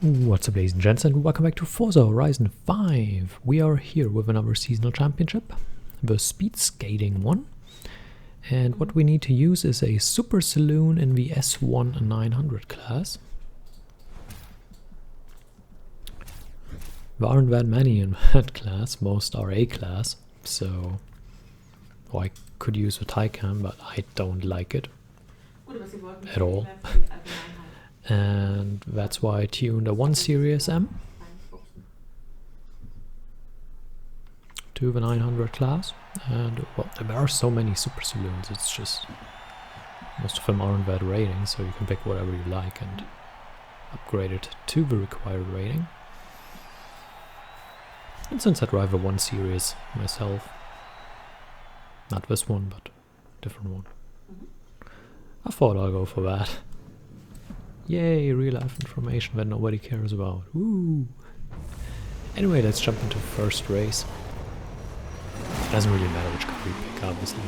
What's up, ladies and gents, and welcome back to Forza Horizon 5. We are here with another seasonal championship, the speed skating one. And what we need to use is a super saloon in the S1 900 class. There aren't that many in that class, most are A class, so I could use the Taycan, but I don't like it at all. And that's why I tuned a 1 Series M to the 900 class. And well, there are so many super saloons, it's just most of them aren't that rating, so you can pick whatever you like and upgrade it to the required rating. And since I drive a 1 Series myself, not this one but different one, I thought I'll go for that. Yay, real life information that nobody cares about. Woo! Anyway, let's jump into the first race. It doesn't really matter which car we pick, obviously.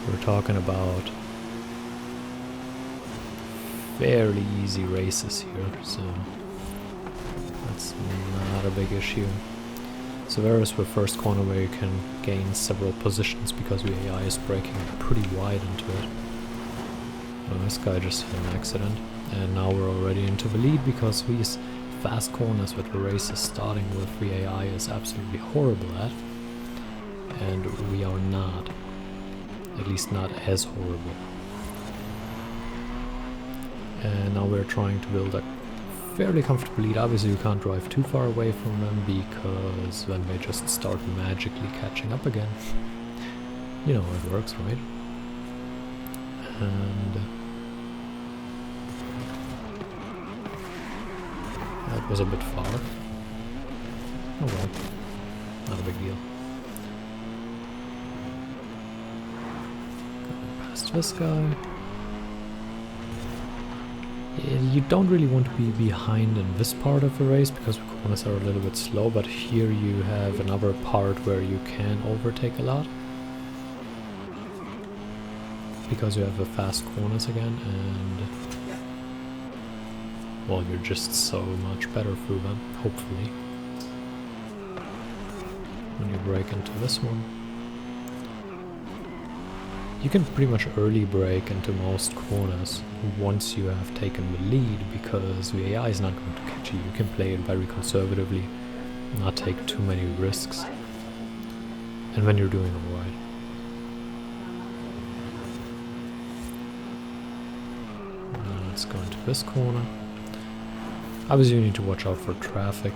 We're talking about fairly easy races here, so that's not a big issue. So there is the first corner where you can gain several positions because the AI is braking pretty wide into it. Well, this guy just had an accident, and now we're already into the lead because these fast corners that the race is starting with, the AI is absolutely horrible at, and we are not, at least not as horrible. And now we're trying to build a fairly comfortable lead. Obviously you can't drive too far away from them because then they just start magically catching up again. You know how it works, right? And that was a bit far. Oh well, not a big deal. Going past this guy. Yeah, you don't really want to be behind in this part of the race because the corners are a little bit slow, but here you have another part where you can overtake a lot. Because you have the fast corners again, and well, you're just so much better through them, hopefully. When you brake into this one, you can pretty much early brake into most corners once you have taken the lead, because the AI is not going to catch you. You can play it very conservatively, not take too many risks, and then you're doing alright. Let's go into this corner. Obviously you need to watch out for traffic.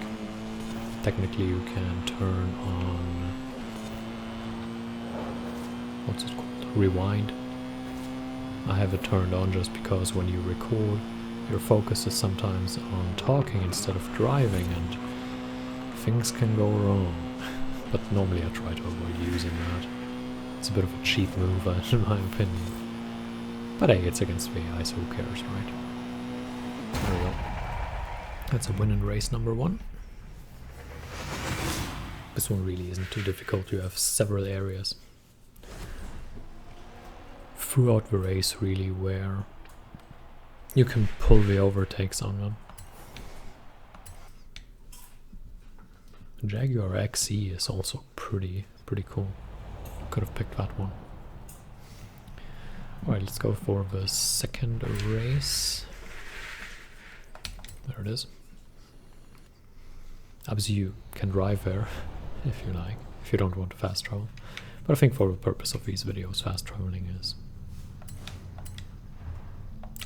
Technically you can turn on, what's it called? Rewind. I have it turned on just because when you record, your focus is sometimes on talking instead of driving, and things can go wrong. But normally I try to avoid using that. It's a bit of a cheap move in my opinion. But hey, it's against the AI, so who cares, right? There we go. That's a win in race number 1. This one really isn't too difficult. You have several areas throughout the race, really, where you can pull the overtakes on them. Jaguar XE is also pretty cool. Could have picked that one. Alright, let's go for the second race. There it is. Obviously you can drive there if you like, if you don't want to fast travel. But I think for the purpose of these videos, fast traveling is...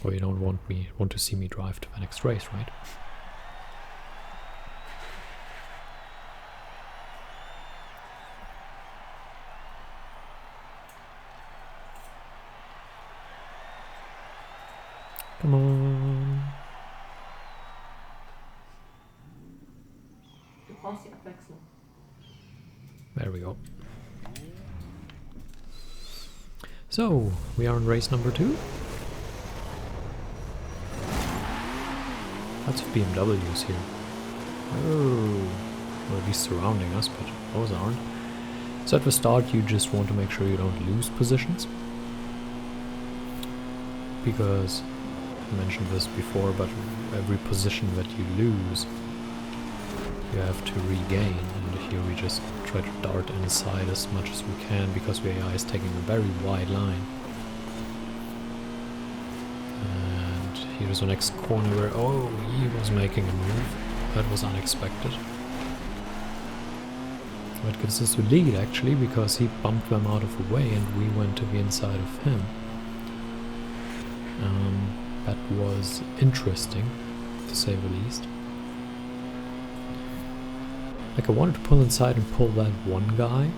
Or you don't want to see me drive to the next race, right? Come on. There we go. So, we are in race number 2. Lots of BMWs here. Oh, or at least surrounding us, but those aren't. So at the start you just want to make sure you don't lose positions, because mentioned this before, but every position that you lose, you have to regain, and here we just try to dart inside as much as we can because the AI is taking a very wide line. And here's the next corner where, oh, he was making a move. That was unexpected. That gives us the lead actually, because he bumped them out of the way and we went to the inside of him. That was interesting, to say the least. Like, I wanted to pull inside and pull that one guy,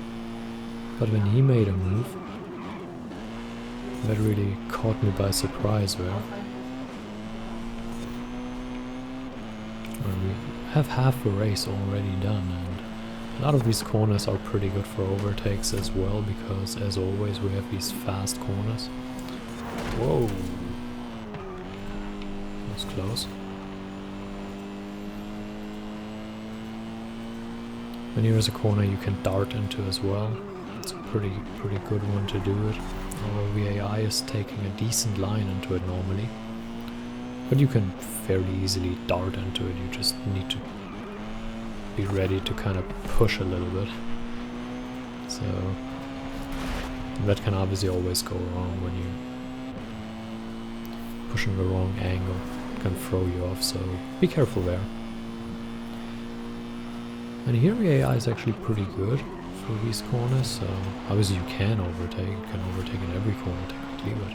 but when he made a move, that really caught me by surprise there. And we have half the race already done, and a lot of these corners are pretty good for overtakes as well, because as always we have these fast corners. Whoa! That was close. And here is a corner you can dart into as well. It's a pretty good one to do it. Although the AI is taking a decent line into it normally. But you can fairly easily dart into it, you just need to be ready to kind of push a little bit. So that can obviously always go wrong when you push in the wrong angle. It can throw you off, so be careful there. And here the AI is actually pretty good for these corners, so obviously you can overtake in every corner technically, but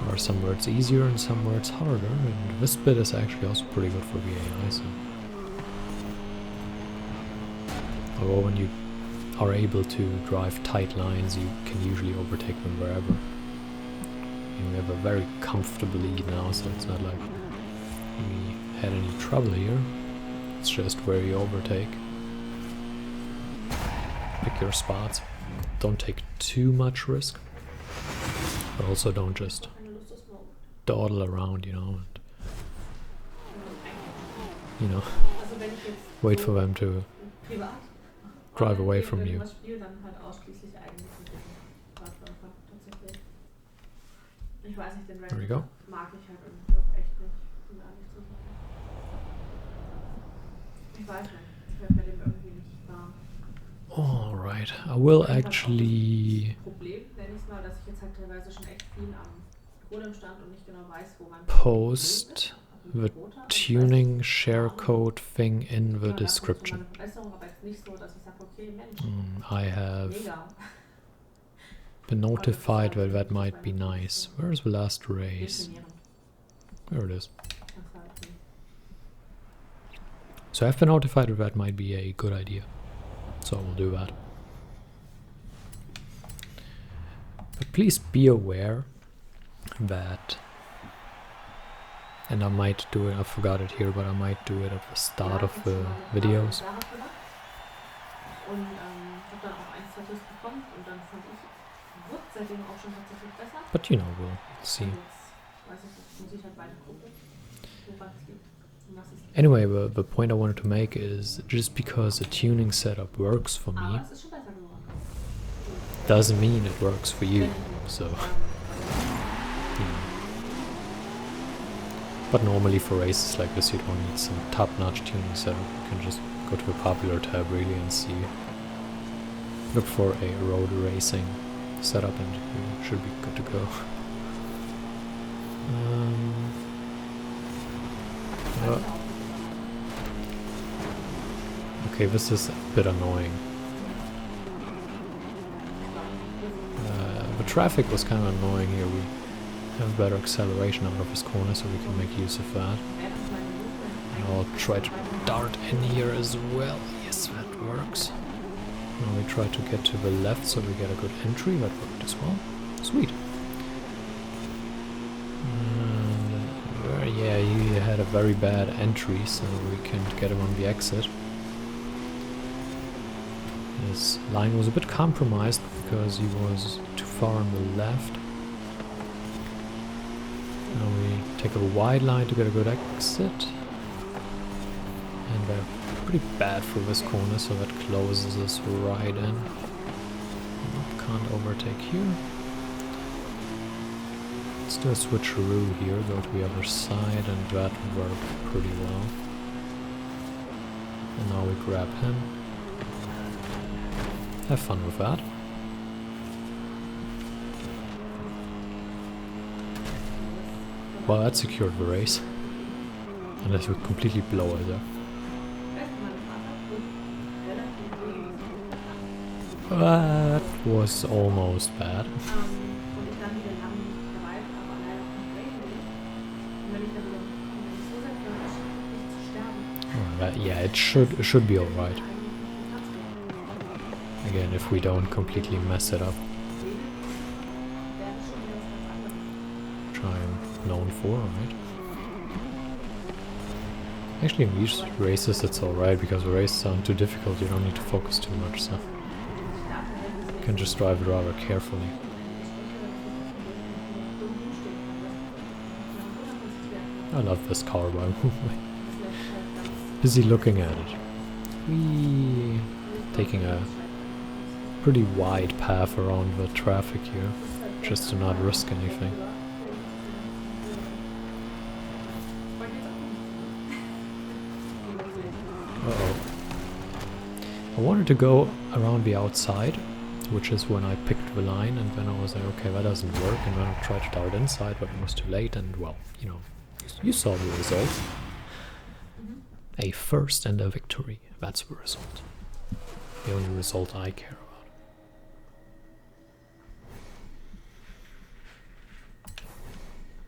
there are some where it's easier and some where it's harder, and this bit is actually also pretty good for the AI, so. Although when you are able to drive tight lines, you can usually overtake them wherever. And we have a very comfortable lead now, so it's not like we had any trouble here. It's just where you overtake. Pick your spots. Don't take too much risk, but also don't just dawdle around, you know, and, wait for them to drive away from you. There we go. Alright, I will actually post the tuning share code thing in the description. I have been notified that that might be nice. Where's the last race? There it is. So I've been notified that that might be a good idea. So we'll do that. But please be aware that, and I might do it, I forgot it here, but I might do it at the start of the videos. But you know, we'll see. Anyway, the point I wanted to make is, just because a tuning setup works for me doesn't mean it works for you, so, you know. But normally for races like this you don't need some top-notch tuning setup. You can just go to the popular tab really and see, look for a road racing setup and you should be good to go. Okay, this is a bit annoying. The traffic was kind of annoying here. We have better acceleration out of this corner, so we can make use of that. And I'll try to dart in here as well. Yes, that works. Now we try to get to the left so we get a good entry. That worked as well. Sweet. Yeah, he had a very bad entry, so we can get him on the exit. His line was a bit compromised because he was too far on the left. Now we take a wide line to get a good exit. And they're pretty bad for this corner, so that closes us right in. Can't overtake here. Let's do a switcheroo here, go to the other side, and that worked pretty well. And now we grab him. Have fun with that. Well, that secured the race. Unless we completely blow it there. That was almost bad. Yeah, it should be alright. Again, if we don't completely mess it up. Which I'm known for, right? Actually, in these races it's alright because the races aren't too difficult, you don't need to focus too much, so you can just drive it rather carefully. I love this car, by the way. Busy looking at it. Whee! Taking a pretty wide path around the traffic here, just to not risk anything. Uh-oh. I wanted to go around the outside, which is when I picked the line, and then I was like, okay, that doesn't work, and then I tried to dart inside, but it was too late, and well, you know, you saw the result. A first and a victory, that's the result. The only result I care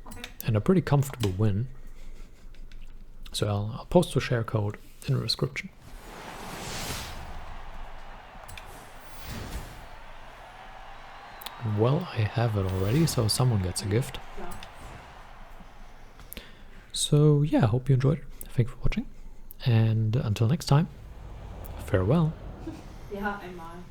about. And a pretty comfortable win. So I'll post the share code in the description. Well, I have it already, so someone gets a gift. So yeah, I hope you enjoyed it. Thank you for watching. And until next time, farewell. Ja, einmal.